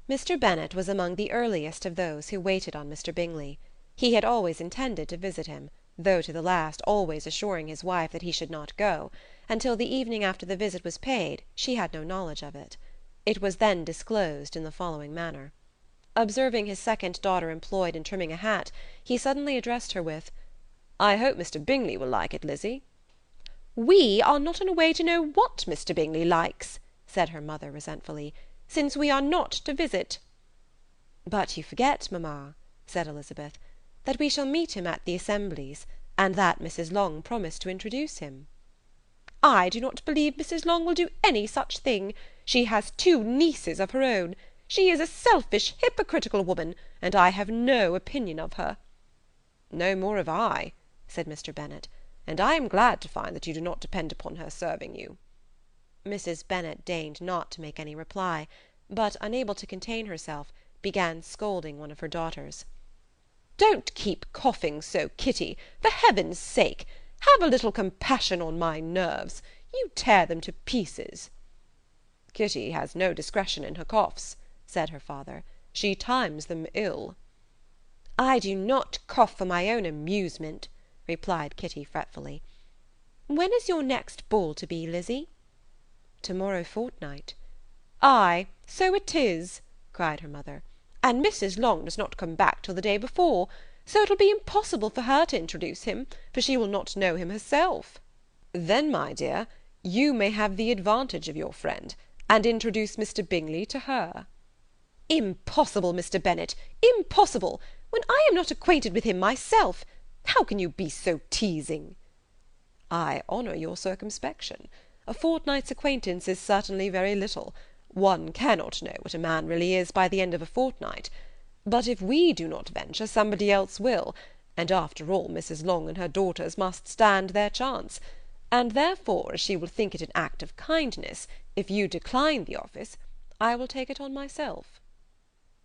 Mr. Bennet was among the earliest of those who waited on Mr. Bingley. He had always intended to visit him, though to the last always assuring his wife that he should not go. Until the evening after the visit was paid, she had no knowledge of it. It was then disclosed in the following manner. Observing his second daughter employed in trimming a hat, he suddenly addressed her with, "I hope Mr. Bingley will like it, Lizzie." "We are not in a way to know what Mr. Bingley likes," said her mother resentfully, "since we are not to visit." "But you forget, mamma," said Elizabeth, "that we shall meet him at the assemblies, and that Mrs. Long promised to introduce him." "I do not believe Mrs. Long will do any such thing. She has 2 nieces of her own. She is a selfish, hypocritical woman, and I have no opinion of her." "No more have I," said Mr. Bennet, "and I am glad to find that you do not depend upon her serving you." Mrs. Bennet deigned not to make any reply, but, unable to contain herself, began scolding one of her daughters. "Don't keep coughing so, Kitty, for heaven's sake. Have a little compassion on my nerves. You tear them to pieces." "Kitty has no discretion in her coughs," said her father. "She times them ill." "I do not cough for my own amusement," replied Kitty fretfully. "When is your next ball to be, Lizzie?" "To-morrow fortnight." "Ay, so it is," cried her mother, "and Mrs. Long does not come back till the day before, so it will be impossible for her to introduce him, for she will not know him herself." "Then, my dear, you may have the advantage of your friend, and introduce Mr. Bingley to her." "Impossible, Mr. Bennet, impossible, when I am not acquainted with him myself. How can you be so teasing?" "I honour your circumspection. A fortnight's acquaintance is certainly very little. One cannot know what a man really is by the end of a fortnight. But if we do not venture, somebody else will, and after all Mrs. Long and her daughters must stand their chance, and therefore, as she will think it an act of kindness, if you decline the office, I will take it on myself."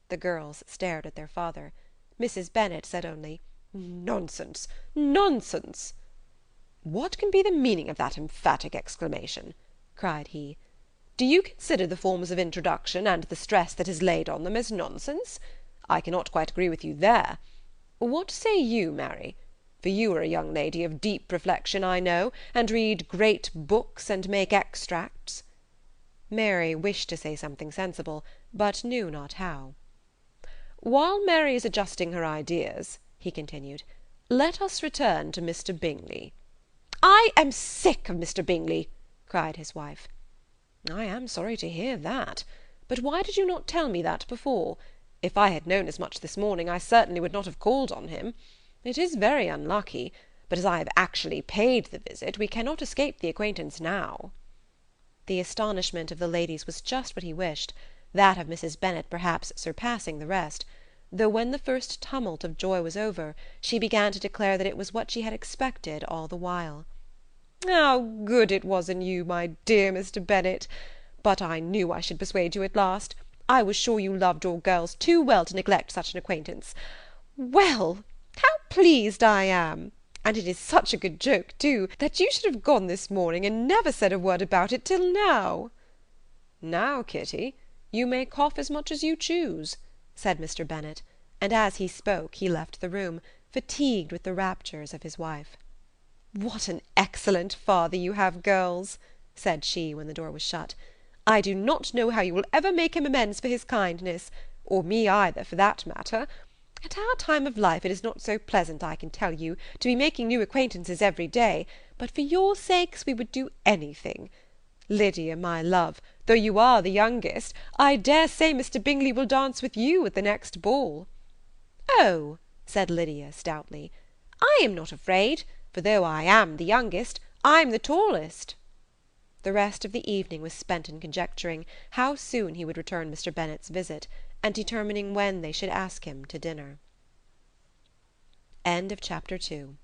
The girls stared at their father. Mrs. Bennet said only, "Nonsense, nonsense!" "What can be the meaning of that emphatic exclamation?" cried he. "Do you consider the forms of introduction, and the stress that is laid on them, as nonsense? I cannot quite agree with you there. What say you, Mary? For you are a young lady of deep reflection, I know, and read great books, and make extracts." Mary wished to say something sensible, but knew not how. "While Mary is adjusting her ideas," he continued, "let us return to Mr. Bingley." "I am sick of Mr. Bingley," cried his wife. "I am sorry to hear that. But why did you not tell me that before? If I had known as much this morning, I certainly would not have called on him. It is very unlucky, but as I have actually paid the visit, we cannot escape the acquaintance now." The astonishment of the ladies was just what he wished, that of Mrs. Bennet perhaps surpassing the rest, though when the first tumult of joy was over, she began to declare that it was what she had expected all the while. "How good it was in you, my dear Mr. Bennet! But I knew I should persuade you at last. I was sure you loved your girls too well to neglect such an acquaintance. Well, how pleased I am! And it is such a good joke, too, that you should have gone this morning, and never said a word about it till now." "Now, Kitty, you may cough as much as you choose," said Mr. Bennet, and as he spoke he left the room, fatigued with the raptures of his wife. "What an excellent father you have, girls!" said she, when the door was shut. "I do not know how you will ever make him amends for his kindness, or me either, for that matter. At our time of life it is not so pleasant, I can tell you, to be making new acquaintances every day, but for your sakes we would do anything. Lydia, my love, though you are the youngest, I dare say Mr. Bingley will dance with you at the next ball." "Oh," said Lydia stoutly, "I am not afraid, for though I am the youngest, I'm the tallest." The rest of the evening was spent in conjecturing how soon he would return Mr. Bennet's visit, and determining when they should ask him to dinner. Chapter 3